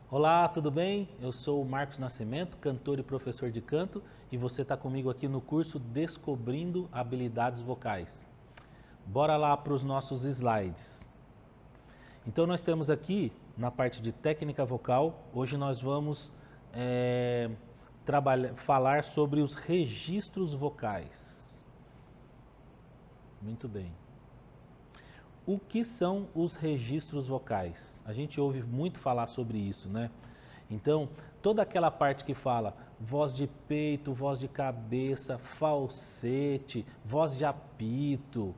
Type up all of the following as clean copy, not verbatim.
Olá, tudo bem? Eu sou o Marcos Nascimento, cantor e professor de canto, e você está comigo aqui no curso Descobrindo Habilidades Vocais. Bora lá para os nossos slides. Então nós temos aqui, na parte de técnica vocal, hoje nós vamos falar sobre os registros vocais. Muito bem. O que são os registros vocais? A gente ouve muito falar sobre isso, né? Então, toda aquela parte que fala voz de peito, voz de cabeça, falsete, voz de apito,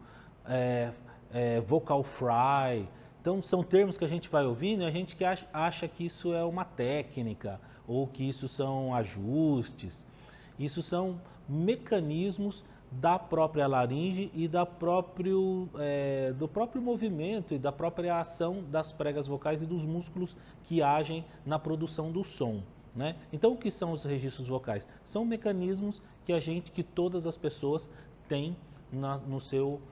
vocal fry. Então, são termos que a gente vai ouvindo e a gente que acha que isso é uma técnica ou que isso são ajustes. Isso são mecanismos da própria laringe e do próprio movimento e da própria ação das pregas vocais e dos músculos que agem na produção do som, né? Então, o que são os registros vocais? São mecanismos que todas as pessoas têm no seu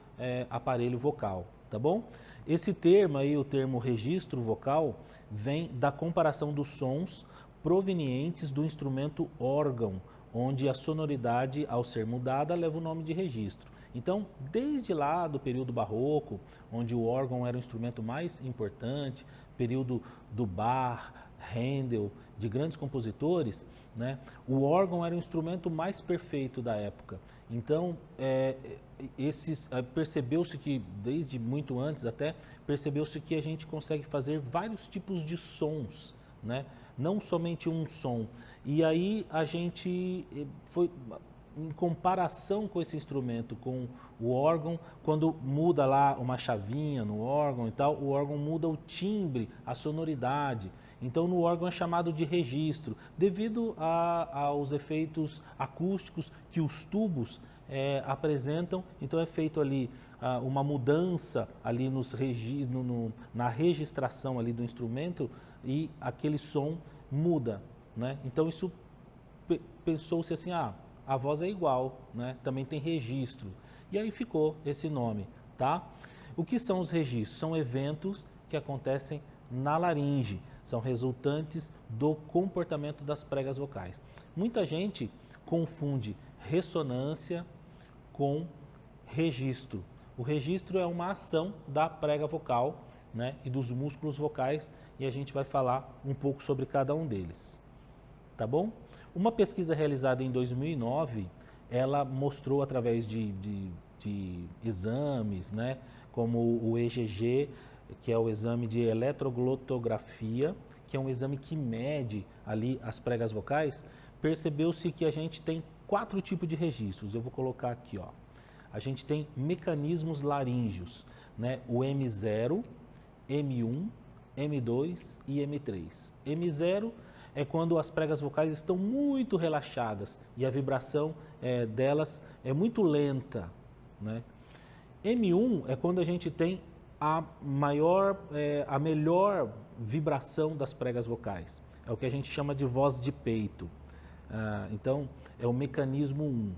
aparelho vocal, tá bom? Esse termo aí, o termo registro vocal, vem da comparação dos sons provenientes do instrumento órgão, onde a sonoridade, ao ser mudada, leva o nome de registro. Então, desde lá do período barroco, onde o órgão era o instrumento mais importante, período do Bach, Handel, de grandes compositores, né, o órgão era o instrumento mais perfeito da época. Então, percebeu-se que, desde muito antes até, percebeu-se que a gente consegue fazer vários tipos de sons, né? Não somente um som. E aí a gente foi, em comparação com esse instrumento, com o órgão, quando muda lá uma chavinha no órgão e tal, o órgão muda o timbre, a sonoridade. Então no órgão é chamado de registro, devido aos efeitos acústicos que os tubos apresentam. Então é feito ali uma mudança ali na registração ali do instrumento e aquele som muda, né? Então isso pensou-se assim, a voz é igual, né? Também tem registro. E aí ficou esse nome, tá? O que são os registros? São eventos que acontecem na laringe, são resultantes do comportamento das pregas vocais. Muita gente confunde ressonância com registro. O registro é uma ação da prega vocal, né, e dos músculos vocais, e a gente vai falar um pouco sobre cada um deles. Tá bom? Uma pesquisa realizada em 2009, ela mostrou através de exames, né, como o EGG, que é o exame de eletroglotografia, que é um exame que mede ali as pregas vocais, percebeu-se que a gente tem 4 tipos de registros. Eu vou colocar aqui, ó. A gente tem mecanismos laríngeos, né? O M0, M1, M2 e M3. M0 é quando as pregas vocais estão muito relaxadas e a vibração delas é muito lenta, né? M1 é quando a gente tem a melhor vibração das pregas vocais. É o que a gente chama de voz de peito. Então, é o mecanismo 1.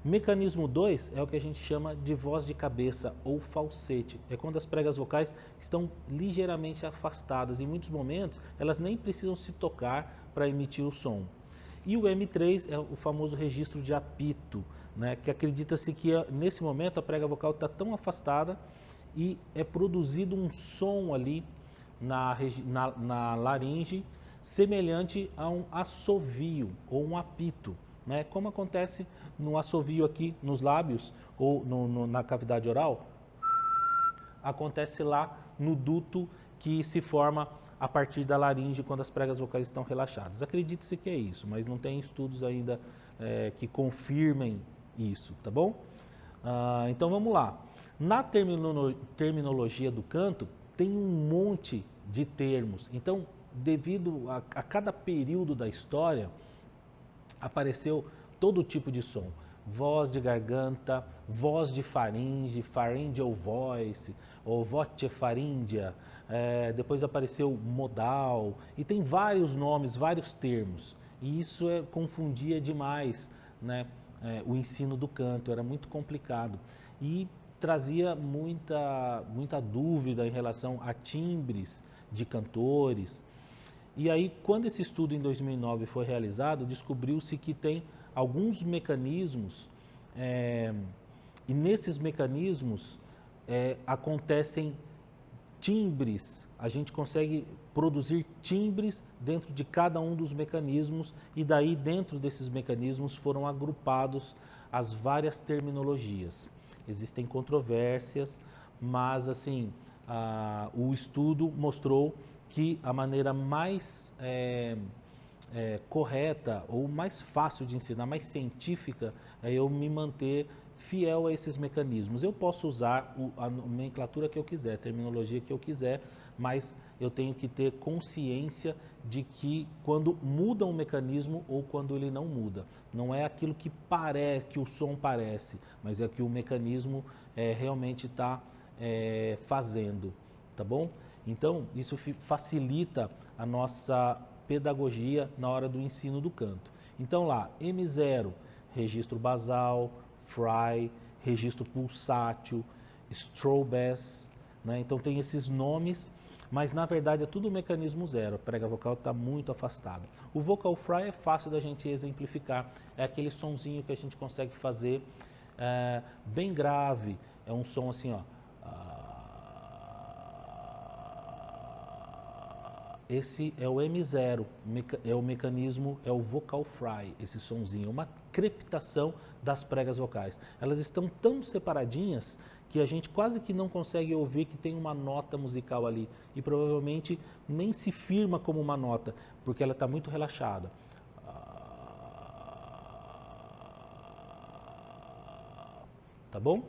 Mecanismo 2 é o que a gente chama de voz de cabeça ou falsete. É quando as pregas vocais estão ligeiramente afastadas. Em muitos momentos, elas nem precisam se tocar para emitir o som. E o M3 é o famoso registro de apito, né? Que acredita-se que nesse momento a prega vocal está tão afastada e é produzido um som ali na laringe semelhante a um assovio ou um apito, né? Como acontece no assovio aqui nos lábios ou na cavidade oral, acontece lá no duto que se forma a partir da laringe quando as pregas vocais estão relaxadas. Acredite-se que é isso, mas não tem estudos ainda que confirmem isso, tá bom? Então vamos lá. Na terminologia do canto tem um monte de termos. Então, devido a cada período da história, apareceu todo tipo de som. Voz de garganta, voz de faringe, pharyngeal voice, ou voce faríngea, depois apareceu modal, e tem vários nomes, vários termos. E isso confundia demais, né, o ensino do canto, era muito complicado. E trazia muita dúvida em relação a timbres de cantores. E aí, quando esse estudo em 2009 foi realizado, descobriu-se que tem alguns mecanismos, e nesses mecanismos acontecem timbres, a gente consegue produzir timbres dentro de cada um dos mecanismos e daí dentro desses mecanismos foram agrupados as várias terminologias. Existem controvérsias, mas assim, o estudo mostrou que a maneira mais correta ou mais fácil de ensinar, mais científica, é eu me manter fiel a esses mecanismos. Eu posso usar a nomenclatura que eu quiser, a terminologia que eu quiser, mas eu tenho que ter consciência de que quando muda um mecanismo ou quando ele não muda. Não é aquilo que parece, que o som parece, mas é que o mecanismo realmente está fazendo, tá bom? Então, isso facilita a nossa pedagogia na hora do ensino do canto. Então lá, M0, registro basal, fry, registro pulsátil, strobes, né? Então tem esses nomes, mas na verdade é tudo mecanismo zero, a prega vocal está muito afastada. O vocal fry é fácil da gente exemplificar, é aquele sonzinho que a gente consegue fazer bem grave, é um som assim, ó. Esse é o M0, é o mecanismo, é o vocal fry, esse sonzinho, uma crepitação das pregas vocais. Elas estão tão separadinhas que a gente quase que não consegue ouvir que tem uma nota musical ali e provavelmente nem se firma como uma nota, porque ela está muito relaxada. Tá bom?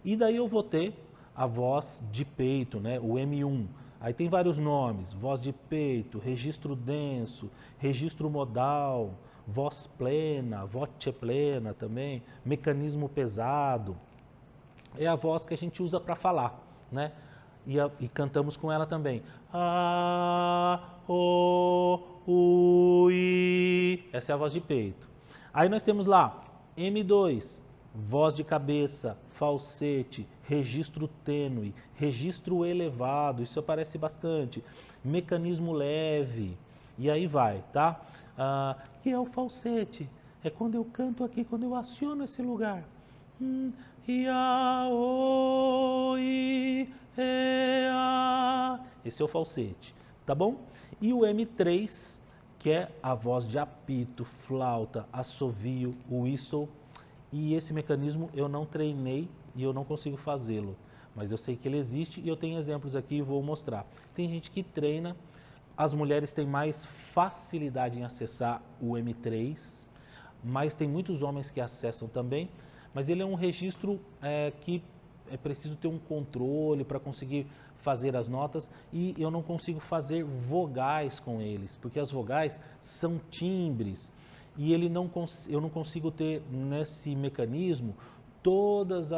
E daí eu vou ter a voz de peito, né? O M1. Aí tem vários nomes, voz de peito, registro denso, registro modal, voz plena, voce plena também, mecanismo pesado. É a voz que a gente usa para falar, né? E cantamos com ela também. A, o, I. Essa é a voz de peito. Aí nós temos lá M2, voz de cabeça, falsete, registro tênue, registro elevado, isso aparece bastante, mecanismo leve, e aí vai, tá? Que é o falsete, é quando eu canto aqui, quando eu aciono esse lugar. Esse é o falsete, tá bom? E o M3, que é a voz de apito, flauta, assovio, whistle. E esse mecanismo eu não treinei e eu não consigo fazê-lo. Mas eu sei que ele existe e eu tenho exemplos aqui e vou mostrar. Tem gente que treina, as mulheres têm mais facilidade em acessar o M3, mas tem muitos homens que acessam também. Mas ele é um registro que é preciso ter um controle para conseguir fazer as notas e eu não consigo fazer vogais com eles, porque as vogais são timbres e eu não consigo ter nesse mecanismo todos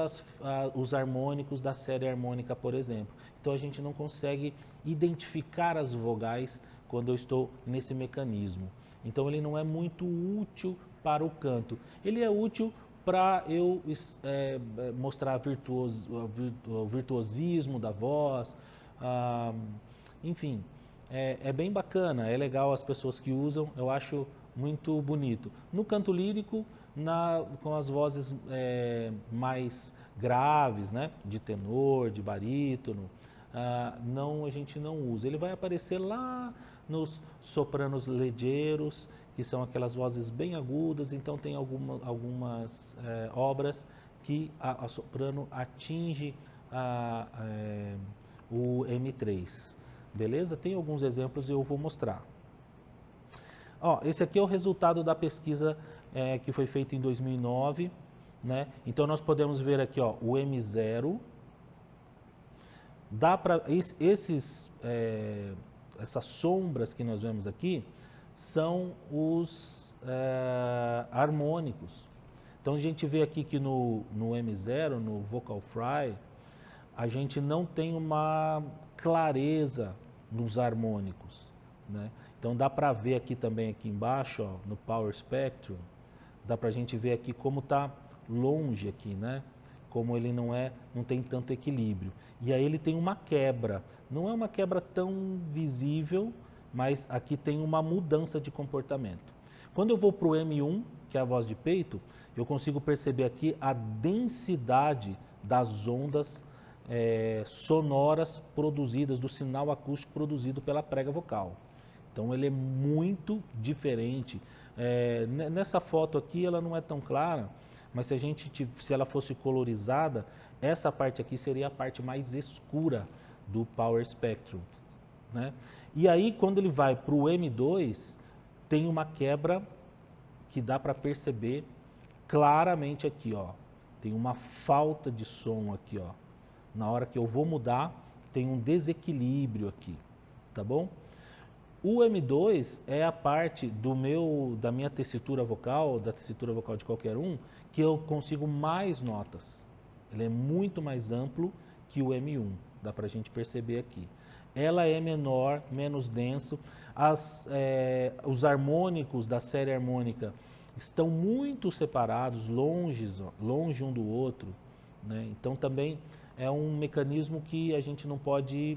os harmônicos da série harmônica, por exemplo. Então a gente não consegue identificar as vogais quando eu estou nesse mecanismo. Então ele não é muito útil para o canto. Ele é útil para eu mostrar o virtuosismo da voz, enfim, é bem bacana, é legal as pessoas que usam, eu acho muito bonito. No canto lírico, com as vozes mais graves, né, de tenor, de barítono, a gente não usa. Ele vai aparecer lá nos sopranos legeiros, que são aquelas vozes bem agudas, então tem algumas obras que a soprano atinge o M3, beleza? Tem alguns exemplos e eu vou mostrar. Ó, esse aqui é o resultado da pesquisa que foi feita em 2009, né? Então nós podemos ver aqui, ó, o M0, dá para essas sombras que nós vemos aqui são os harmônicos. Então a gente vê aqui que no M0, no vocal fry, a gente não tem uma clareza nos harmônicos, né? Então dá para ver aqui também aqui embaixo, ó, no Power Spectrum, dá para a gente ver aqui como está longe aqui, né? Como ele não tem tanto equilíbrio. E aí ele tem uma quebra. Não é uma quebra tão visível, mas aqui tem uma mudança de comportamento. Quando eu vou para o M1, que é a voz de peito, eu consigo perceber aqui a densidade das ondas sonoras produzidas, do sinal acústico produzido pela prega vocal. Então ele é muito diferente. Nessa foto aqui ela não é tão clara, mas se ela fosse colorizada, essa parte aqui seria a parte mais escura do Power Spectrum, né? E aí quando ele vai para o M2, tem uma quebra que dá para perceber claramente aqui, ó. Tem uma falta de som aqui, ó. Na hora que eu vou mudar, tem um desequilíbrio aqui, tá bom? O M2 é a parte da minha tessitura vocal, da tessitura vocal de qualquer um, que eu consigo mais notas. Ele é muito mais amplo que o M1, dá pra gente perceber aqui. Ela é menor, menos denso. Os harmônicos da série harmônica estão muito separados, longe um do outro, né? Então também é um mecanismo que a gente não pode,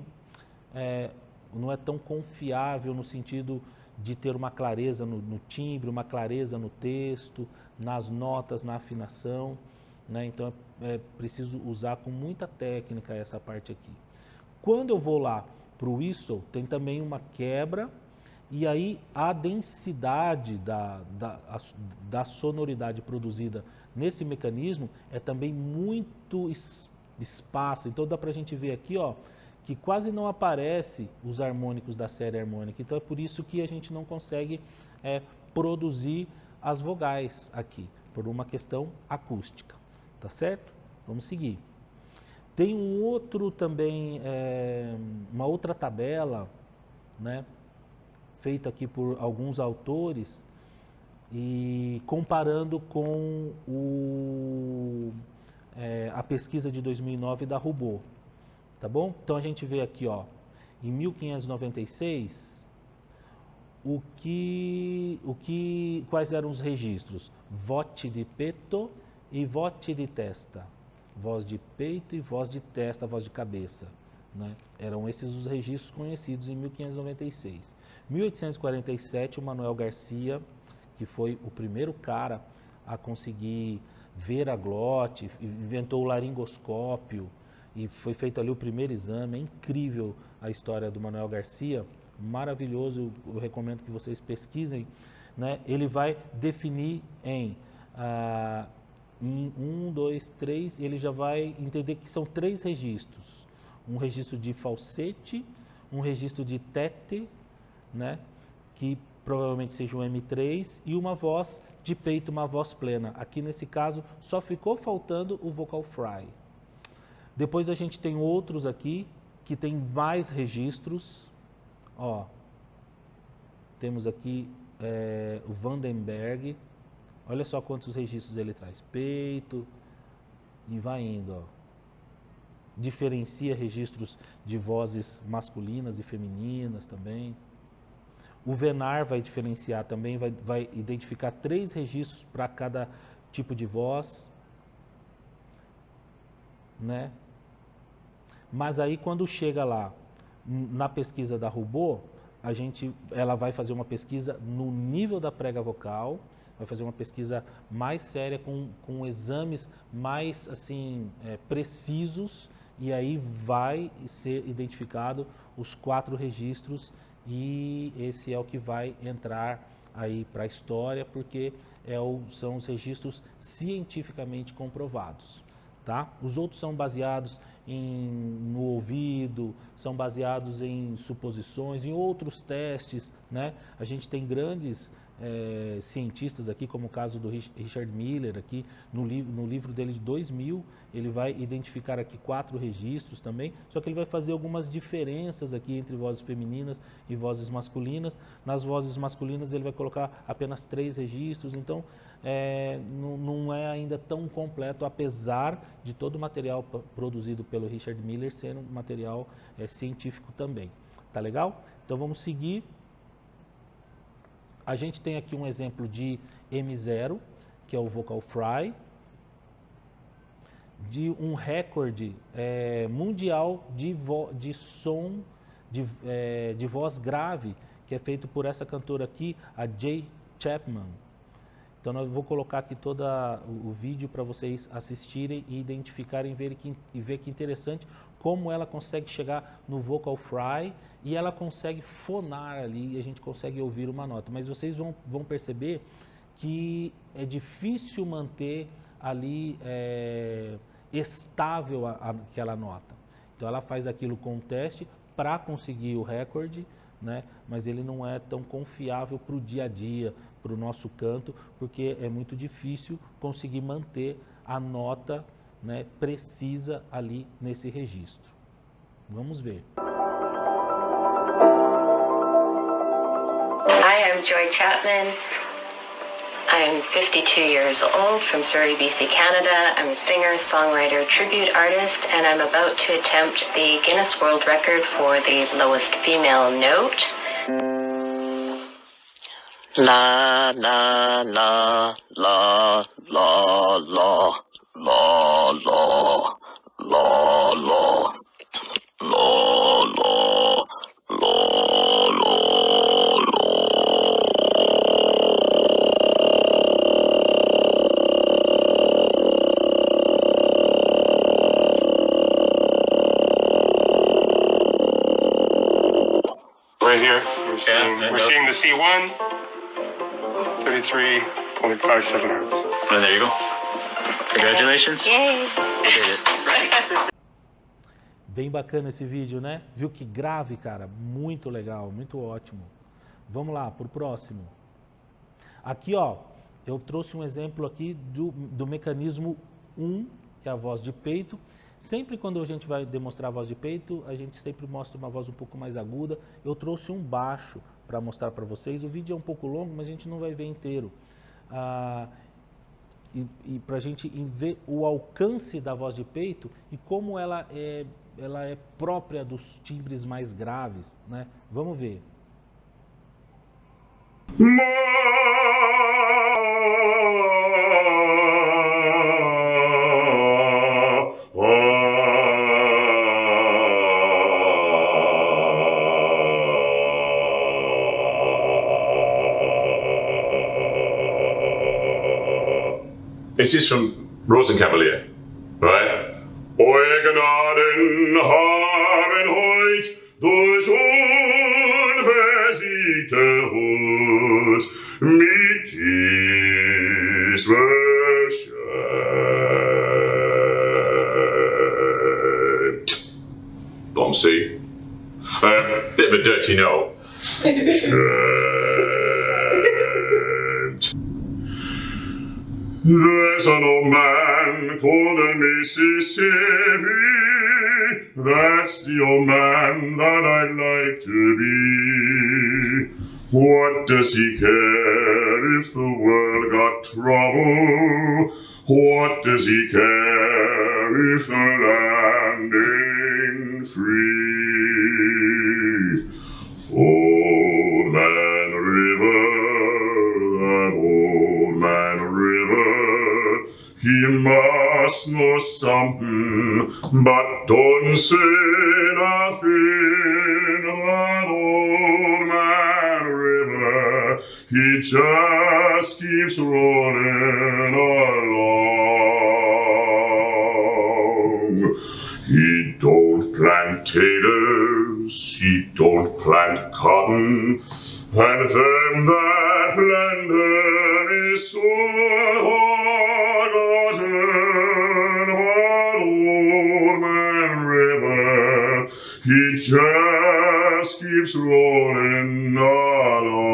não é tão confiável no sentido de ter uma clareza no timbre, uma clareza no texto, nas notas, na afinação, né? Então é preciso usar com muita técnica essa parte aqui. Quando eu vou lá para o whistle, tem também uma quebra, e aí a densidade da sonoridade produzida nesse mecanismo é também muito espaço. Então dá para a gente ver aqui, ó, que quase não aparece os harmônicos da série harmônica. Então é por isso que a gente não consegue produzir as vogais aqui, por uma questão acústica, tá certo? Vamos seguir. Tem um outro também, uma outra tabela, né, feita aqui por alguns autores e comparando com a pesquisa de 2009 da Rubot, tá bom? Então a gente vê aqui, ó, em 1596, quais eram os registros? Voce di petto e voce di testa. Voz de peito e voz de testa, voz de cabeça, né? Eram esses os registros conhecidos em 1596. 1847, o Manuel Garcia, que foi o primeiro cara a conseguir ver a glote, inventou o laringoscópio e foi feito ali o primeiro exame. É incrível a história do Manuel Garcia, maravilhoso, eu recomendo que vocês pesquisem, né? Ele vai definir em 1, 2, 3, ele já vai entender que são 3 registros. Um registro de falsete, um registro de tete, né, que provavelmente seja um M3, e uma voz de peito, uma voz plena. Aqui nesse caso só ficou faltando o vocal fry. Depois a gente tem outros aqui que tem mais registros. Ó, temos aqui o Vandenberg. Olha só quantos registros ele traz. Peito e vai indo, ó. Diferencia registros de vozes masculinas e femininas também. O Venar vai diferenciar também, vai identificar 3 registros para cada tipo de voz, né? Mas aí quando chega lá na pesquisa da Rubot, ela vai fazer uma pesquisa no nível da prega vocal, vai fazer uma pesquisa mais séria, com exames mais assim, precisos, e aí vai ser identificado os 4 registros, e esse é o que vai entrar aí para a história, porque são os registros cientificamente comprovados, tá? Os outros são baseados no ouvido, são baseados em suposições, em outros testes, né? A gente tem grandes cientistas aqui, como o caso do Richard Miller, aqui no livro dele de 2000, ele vai identificar aqui 4 registros também, só que ele vai fazer algumas diferenças aqui entre vozes femininas e vozes masculinas. Nas vozes masculinas ele vai colocar apenas 3 registros, então não é ainda tão completo, apesar de todo o material produzido pelo Richard Miller ser um material científico também. Tá legal? Então vamos seguir. A gente tem aqui um exemplo de M0, que é o vocal fry, de um recorde mundial de som de voz grave, que que é feito por essa cantora aqui, a Jay Chapman. Então eu vou colocar aqui todo o vídeo para vocês assistirem e identificarem e ver que interessante como ela consegue chegar no vocal fry e ela consegue fonar ali e a gente consegue ouvir uma nota. Mas vocês vão perceber que é difícil manter ali estável aquela nota. Então ela faz aquilo com o teste para conseguir o recorde, né? Mas ele não é tão confiável para o dia a dia, para o nosso canto, porque é muito difícil conseguir manter a nota, né, precisa ali nesse registro. Vamos ver. Hi, I'm Joy Chapman. I'm 52 years old from Surrey, BC, Canada. I'm a singer, songwriter, tribute artist, and I'm about to attempt the Guinness World Record for the lowest female note. La la la la la la la la la la la la Right here, we're seeing the C1, 33.57 hertz. Oh, there you go. Congratulations. Yay! You did it. Bem bacana esse vídeo, né? Viu que grave, cara? Muito legal, muito ótimo. Vamos lá, pro próximo. Aqui, ó, eu trouxe um exemplo aqui do mecanismo 1, que é a voz de peito. Sempre quando a gente vai demonstrar a voz de peito, a gente sempre mostra uma voz um pouco mais aguda. Eu trouxe um baixo para mostrar para vocês. O vídeo é um pouco longo, mas a gente não vai ver inteiro. E para a gente ver o alcance da voz de peito e como ela é própria dos timbres mais graves, né? Vamos ver. This is from Rosenkavalier, right? Eugenaden haben heut durch unversiegte Hut mit ist beschämt. Don't see. Bit of a dirty note. There's an old man called a Mississippi. That's the old man that I'd like to be. What does he care if the world got trouble? What does he care if the land ain't free? Old Man River, that old man River, he must know something, but don't say nothing. That old man River, he just keeps rolling along. He don't plant taters, he don't plant cotton, and them that plant them is soon forgotten. But old man River, he just keeps rolling along.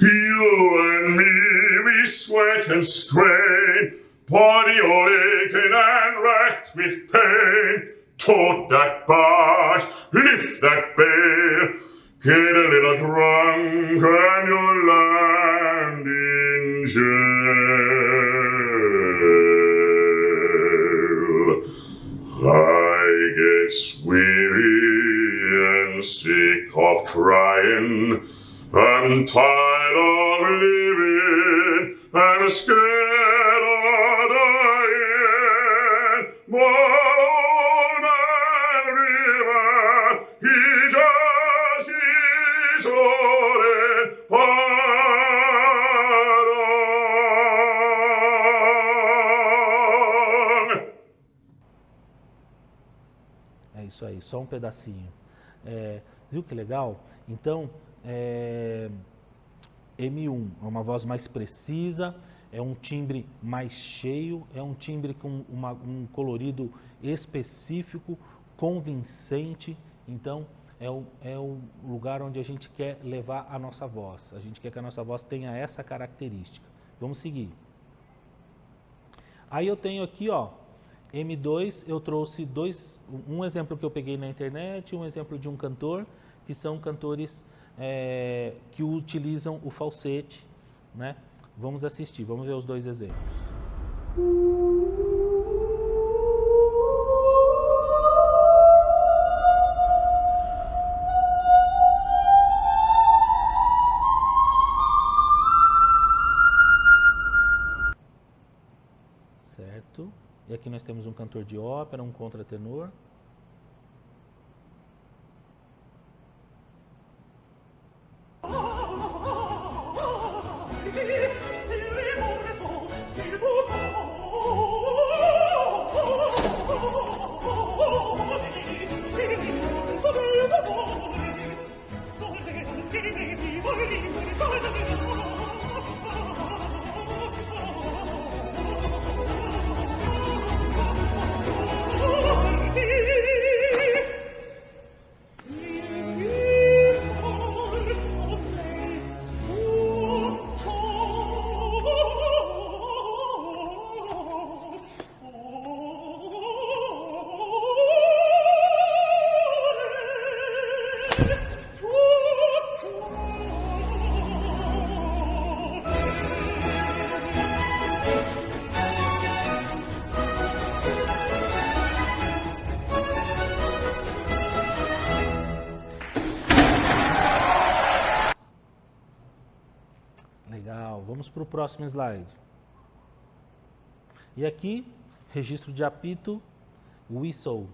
You and me, we sweat and strain, body all aching and racked with pain. Tote that barge, lift that bale, get a little drunk and you'll land in jail. I get weary and sick of trying. I'm tired of living, I'm scared of dying. But old man River, só um pedacinho. Viu que legal? Então, M1 é uma voz mais precisa, é um timbre mais cheio, é um timbre com um colorido específico, convincente. Então, é o lugar onde a gente quer levar a nossa voz. A gente quer que a nossa voz tenha essa característica. Vamos seguir. Aí eu tenho aqui, ó, M2, eu trouxe um exemplo que eu peguei na internet, um exemplo de um cantor, que são cantores que utilizam o falsete, né? Vamos assistir, vamos ver os dois exemplos. Certo? E aqui nós temos um cantor de ópera, um contratenor. Legal, vamos para o próximo slide. E aqui, registro de apito, whistle.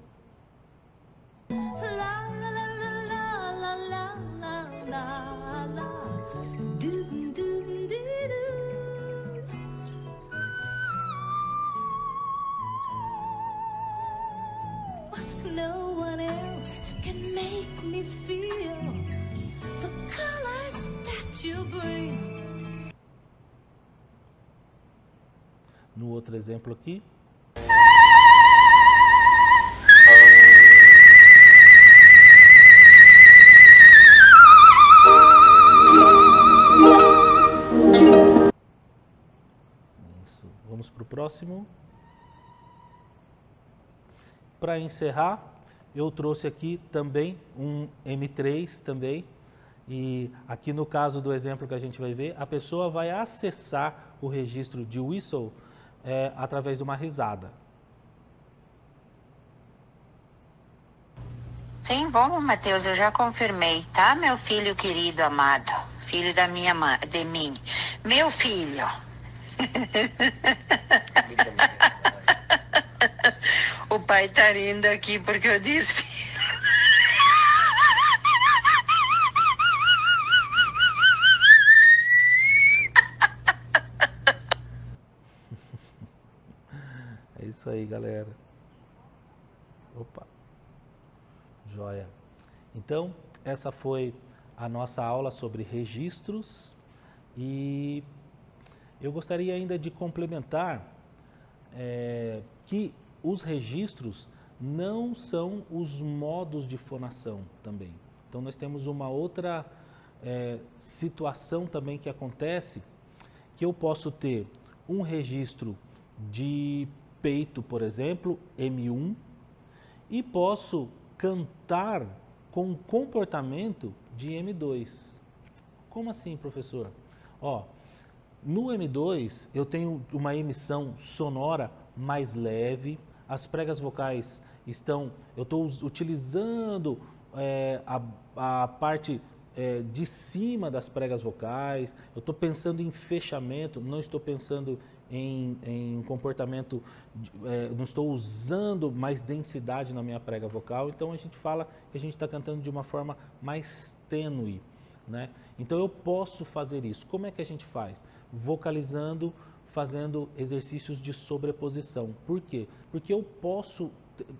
No one else can make me feel the colors that you bring. No outro exemplo aqui. Isso. Vamos para o próximo. Para encerrar, eu trouxe aqui também um M3 também. E aqui no caso do exemplo que a gente vai ver, a pessoa vai acessar o registro de whistle através de uma risada. Sim, vamos, Matheus, eu já confirmei, tá, meu filho querido, amado, filho da minha mãe, de mim, meu filho. O pai tá rindo aqui porque eu disse. É isso aí, galera. Opa. Joia. Então, essa foi a nossa aula sobre registros e eu gostaria ainda de complementar que os registros não são os modos de fonação também. Então, nós temos uma outra situação também que acontece, que eu posso ter um registro de peito, por exemplo, M1, e posso cantar com comportamento de M2. Como assim, professor? Ó, no M2 eu tenho uma emissão sonora mais leve, as pregas vocais eu estou utilizando a parte de cima das pregas vocais, eu estou pensando em fechamento, não estou pensando em comportamento, não estou usando mais densidade na minha prega vocal, então a gente fala que a gente está cantando de uma forma mais tênue, né? Então eu posso fazer isso. Como é que a gente faz? Vocalizando, fazendo exercícios de sobreposição. Por quê? Porque eu posso,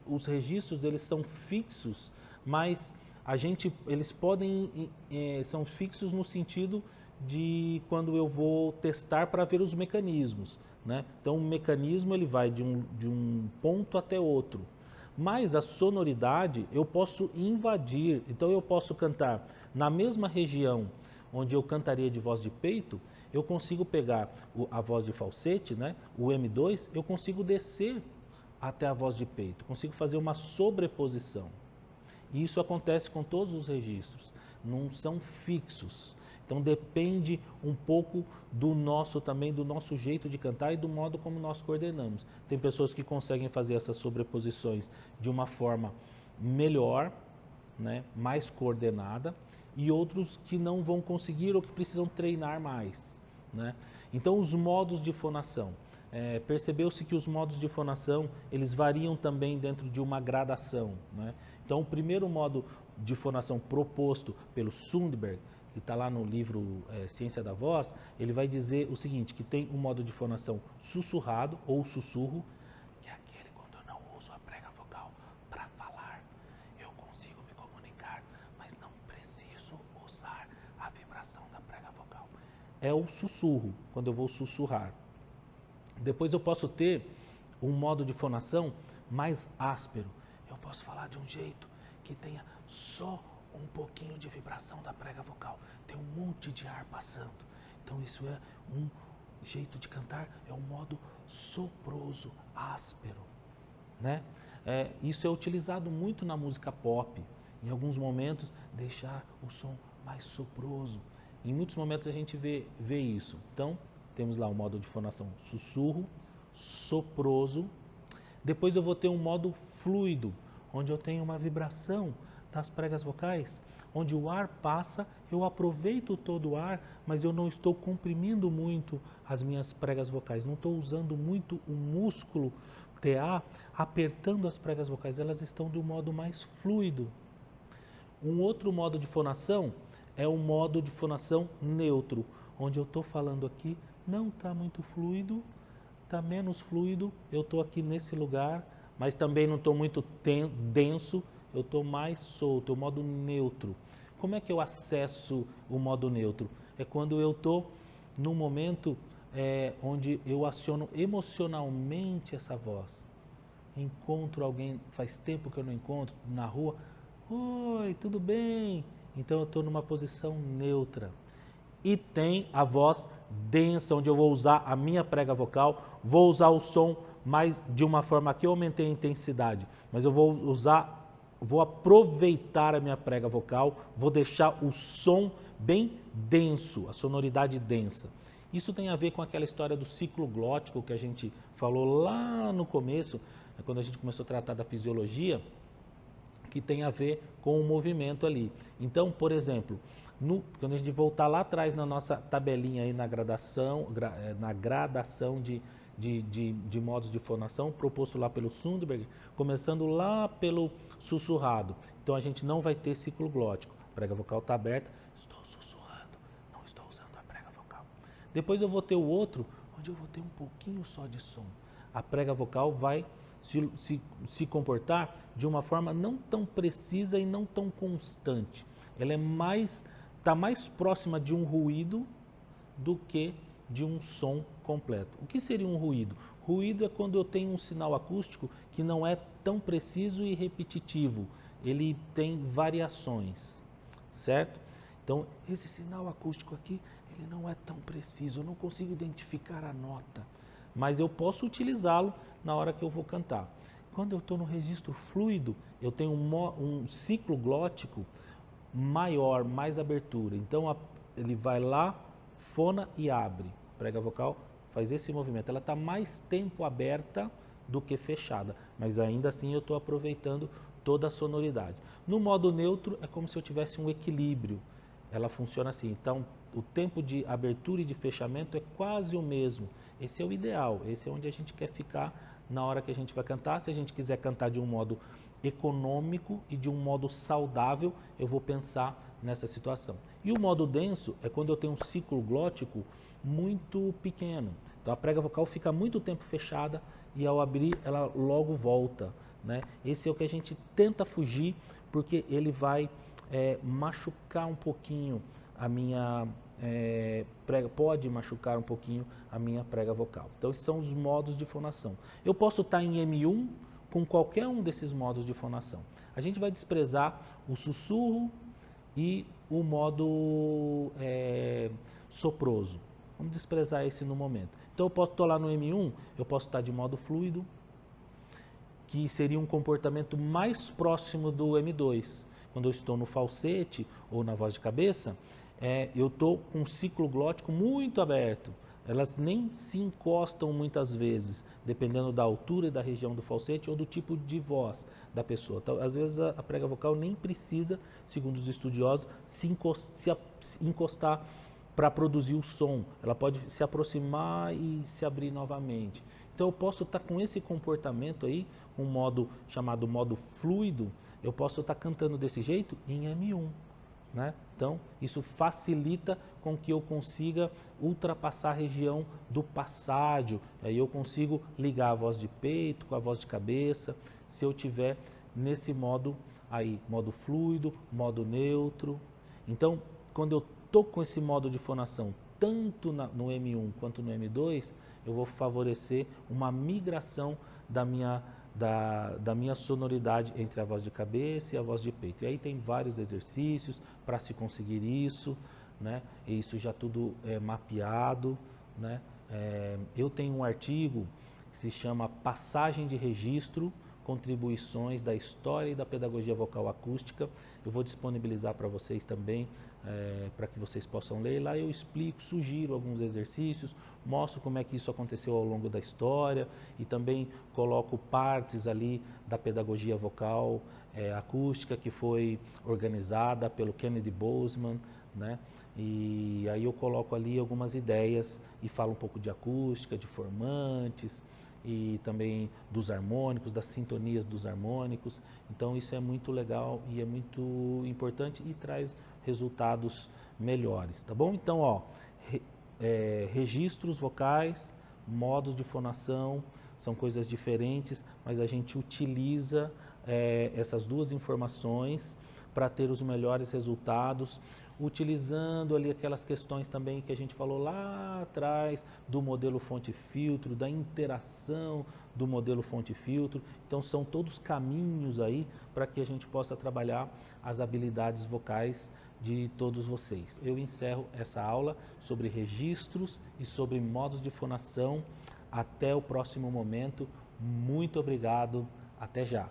os registros eles são fixos, mas eles podem, são fixos no sentido de quando eu vou testar para ver os mecanismos, né? Então o mecanismo ele vai de um ponto até outro. Mas a sonoridade eu posso invadir, então eu posso cantar na mesma região onde eu cantaria de voz de peito, eu consigo pegar a voz de falsete, né, o M2, eu consigo descer até a voz de peito, consigo fazer uma sobreposição. E isso acontece com todos os registros, não são fixos. Então depende um pouco do nosso jeito de cantar e do modo como nós coordenamos. Tem pessoas que conseguem fazer essas sobreposições de uma forma melhor, né, mais coordenada, e outros que não vão conseguir ou que precisam treinar mais, né? Então os modos de fonação. Percebeu-se que os modos de fonação eles variam também dentro de uma gradação, né? Então o primeiro modo de fonação proposto pelo Sundberg, que está lá no livro Ciência da Voz, ele vai dizer o seguinte, que tem um modo de fonação sussurrado ou sussurro, que é aquele quando eu não uso a prega vocal para falar, eu consigo me comunicar, mas não preciso usar a vibração da prega vocal. É o sussurro, quando eu vou sussurrar. Depois eu posso ter um modo de fonação mais áspero. Eu posso falar de um jeito que tenha só um pouquinho de vibração da prega vocal. Tem um monte de ar passando. Então isso é um jeito de cantar, é um modo soproso, áspero, né? Isso é utilizado muito na música pop. Em alguns momentos, deixar o som mais soproso. Em muitos momentos a gente vê isso. Então, temos lá o modo de fonação sussurro, soproso. Depois eu vou ter um modo fluido, onde eu tenho uma vibração das pregas vocais, onde o ar passa, eu aproveito todo o ar, mas eu não estou comprimindo muito as minhas pregas vocais, não estou usando muito o músculo TA, apertando as pregas vocais, elas estão de um modo mais fluido. Um outro modo de fonação é o modo de fonação neutro, onde eu estou falando aqui, não está muito fluido, está menos fluido, eu estou aqui nesse lugar, mas também não estou muito denso, eu estou mais solto, o modo neutro. Como é que eu acesso o modo neutro? É quando eu estou num momento onde eu aciono emocionalmente essa voz. Encontro alguém, faz tempo que eu não encontro, na rua, oi, tudo bem? Então eu estou numa posição neutra. E tem a voz densa, onde eu vou usar a minha prega vocal, vou usar o som mais de uma forma que eu aumentei a intensidade, mas eu vou aproveitar a minha prega vocal, vou deixar o som bem denso, a sonoridade densa. Isso tem a ver com aquela história do ciclo glótico que a gente falou lá no começo, quando a gente começou a tratar da fisiologia, que tem a ver com o movimento ali. Então, por exemplo, quando a gente voltar lá atrás na nossa tabelinha aí na gradação de modos de fonação, proposto lá pelo Sundberg, começando lá pelo sussurrado. Então a gente não vai ter ciclo glótico. A prega vocal está aberta, estou sussurrando, não estou usando a prega vocal. Depois eu vou ter o outro, onde eu vou ter um pouquinho só de som. A prega vocal vai se comportar de uma forma não tão precisa e não tão constante. Ela está mais próxima de um ruído do que de um som completo. O que seria um ruído? Ruído é quando eu tenho um sinal acústico que não é tão preciso e repetitivo. Ele tem variações, certo? Então, esse sinal acústico aqui, ele não é tão preciso, eu não consigo identificar a nota, mas eu posso utilizá-lo na hora que eu vou cantar. Quando eu estou no registro fluido, eu tenho um ciclo glótico maior, mais abertura. Então, ele vai lá, fona e abre. A prega vocal faz esse movimento. Ela está mais tempo aberta do que fechada, mas ainda assim eu estou aproveitando toda a sonoridade. No modo neutro, é como se eu tivesse um equilíbrio. Ela funciona assim. Então, o tempo de abertura e de fechamento é quase o mesmo. Esse é o ideal, esse é onde a gente quer ficar na hora que a gente vai cantar. Se a gente quiser cantar de um modo econômico e de um modo saudável, eu vou pensar nessa situação. E o modo denso é quando eu tenho um ciclo glótico muito pequeno. Então a prega vocal fica muito tempo fechada e ao abrir ela logo volta, né? Esse é o que a gente tenta fugir, porque ele vai machucar um pouquinho a minha prega, pode machucar um pouquinho a minha prega vocal. Então esses são os modos de fonação. Eu posso estar em M1 com qualquer um desses modos de fonação. A gente vai desprezar o sussurro e o modo soproso. Vamos desprezar esse no momento. Então eu posso estar lá no M1, eu posso estar de modo fluido, que seria um comportamento mais próximo do M2. Quando eu estou no falsete ou na voz de cabeça, eu estou com um ciclo glótico muito aberto. Elas nem se encostam muitas vezes, dependendo da altura e da região do falsete ou do tipo de voz da pessoa. Então, às vezes a prega vocal nem precisa, segundo os estudiosos, se encostar para produzir o som. Ela pode se aproximar e se abrir novamente. Então eu posso estar com esse comportamento aí, um modo chamado modo fluido, eu posso estar cantando desse jeito em M1. Né? Então, isso facilita com que eu consiga ultrapassar a região do passádio. Aí eu consigo ligar a voz de peito com a voz de cabeça, se eu tiver nesse modo aí, modo fluido, modo neutro. Então, quando eu estou com esse modo de fonação, tanto no M1 quanto no M2, eu vou favorecer uma migração da minha sonoridade entre a voz de cabeça e a voz de peito. E aí tem vários exercícios para se conseguir isso, né? E isso já tudo é mapeado, né? Eu tenho um artigo que se chama Passagem de Registro, Contribuições da História e da Pedagogia Vocal Acústica. Eu vou disponibilizar para vocês também, para que vocês possam ler. Lá eu explico, sugiro alguns exercícios, mostro como é que isso aconteceu ao longo da história e também coloco partes ali da pedagogia vocal acústica que foi organizada pelo Kennedy Bozeman, né? E aí eu coloco ali algumas ideias e falo um pouco de acústica, de formantes e também dos harmônicos, das sintonias dos harmônicos. Então isso é muito legal e é muito importante e traz resultados melhores, tá bom? Então, ó, registros vocais, modos de fonação, são coisas diferentes, mas a gente utiliza essas duas informações para ter os melhores resultados, utilizando ali aquelas questões também que a gente falou lá atrás do modelo fonte-filtro, da interação do modelo fonte-filtro. Então são todos caminhos aí para que a gente possa trabalhar as habilidades vocais de todos vocês. Eu encerro essa aula sobre registros e sobre modos de fonação. Até o próximo momento. Muito obrigado. Até já.